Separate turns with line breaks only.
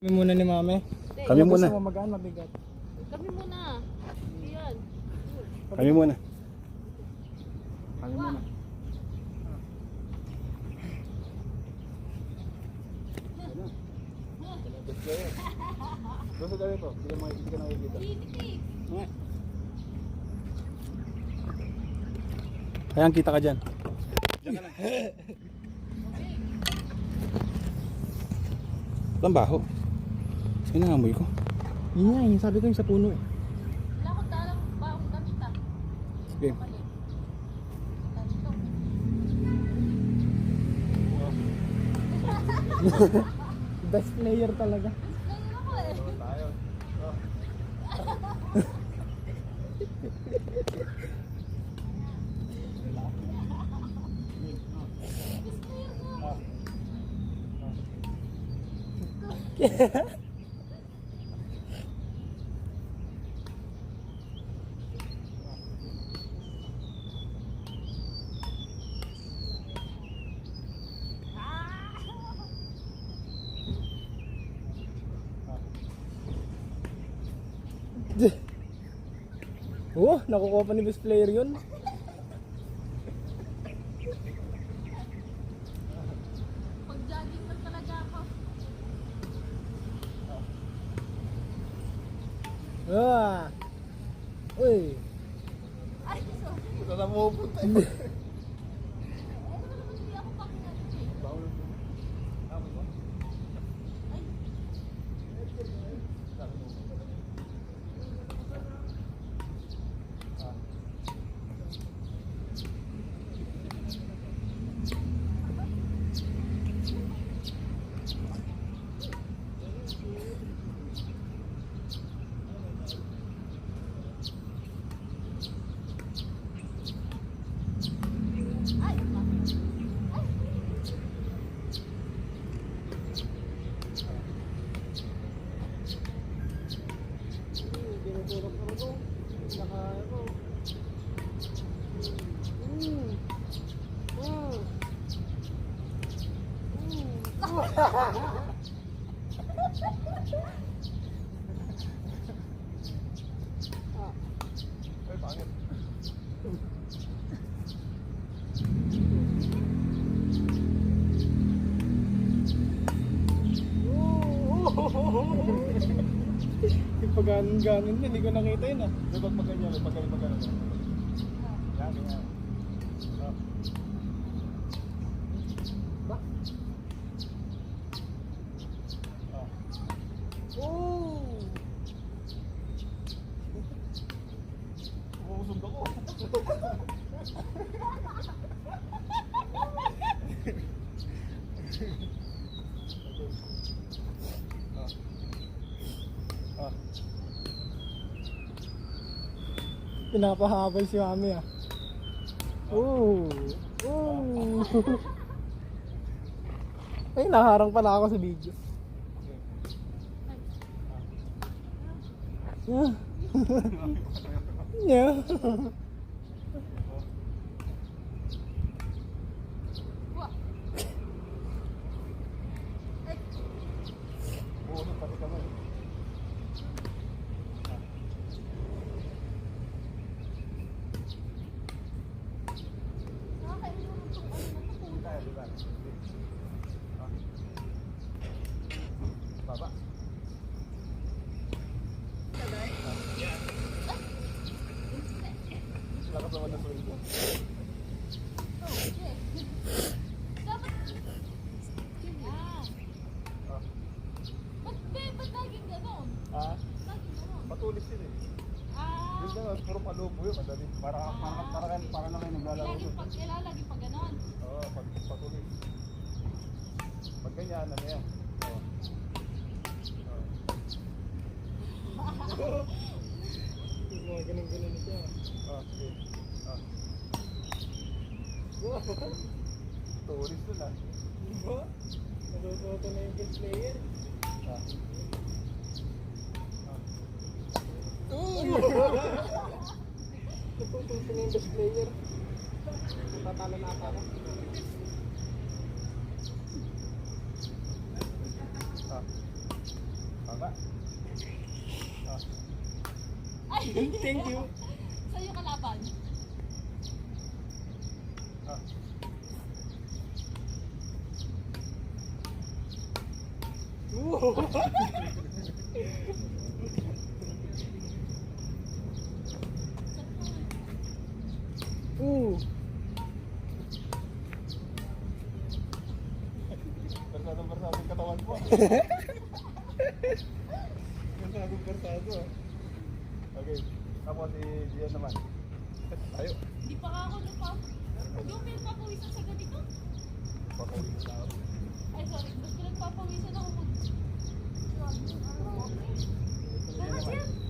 Kami muna ni Mami.
Kami muna.
Gusto mo magaan, mabigat.
Kami muna. Ayan.
Kami muna.
Kami muna.
Gusto tayo ito. Hindi ka nakikita.
Ayan, kita ka dyan.
Diyan ka lang. Ang baho. Sino ang amoy ko?
Yun nga, yung sabi ko yung sa puno eh.
Wala ko dalang baong damit ah.
Sige.
Mali.
Best player talaga.
Ganyan ako eh.
Tayo.
Oh, nakukuha pa ni best player yun.
Pag-jogging lang talaga ako.
Ah. Uy.
Ay, sorry.
Ito na pupunta.
Eh, ano naman hindi ako pakingan eh.
Bawal. Amoy mo?
Ay, ay,
Ay, pangit.
Yung pag-ganon yun, hindi ko nakita yun ah.
Di ba pag ganyan? Pag ganyan. Yan, ganyan.
Ba? Oh!
Umusog ako.
Pinapahabol si Mami ah. Oh! Oh! Ay, naharang pala ako sa video. Yeah. Yeah.
Umusog pati kamay.
nakakainom itong ano na to, puta.
Tayo, di ba? Baba. Lakas naman na sulit ko.
Oh, shit. Dapat... Ah. Ba't laging ganon?
Ah,
Laging ganon?
patulis yun eh.
Ah.
Yun na, puro palubo yun, madali. Para na kayo naglalaro
Laging
yun.
laging pag ganon.
Oo, patulis. Pag ganyan, ano yan? Oo.
Yung mga ganun-ganun siya.
Okay. Tulis dun ah.
Diba? Natututo na yung best player. Natututo na yung best player. Tatalo na ata ako.
Tama. Ah,
Ay!
Thank you.
Sa'yo kalaban.
ah.
Oo. Oo.
Bersado-bersado yung katawan mo. Bersado-bersado ah. Okay. Tapos si Gian naman. Tayo.
Hindi pa nga ako lupa. Yung pinagpapawisan sa ganito?
Papawin na ako.
Ay, sorry. Mas pinagpapawisan ako mag...
Yan
Bakit
naman.
yan?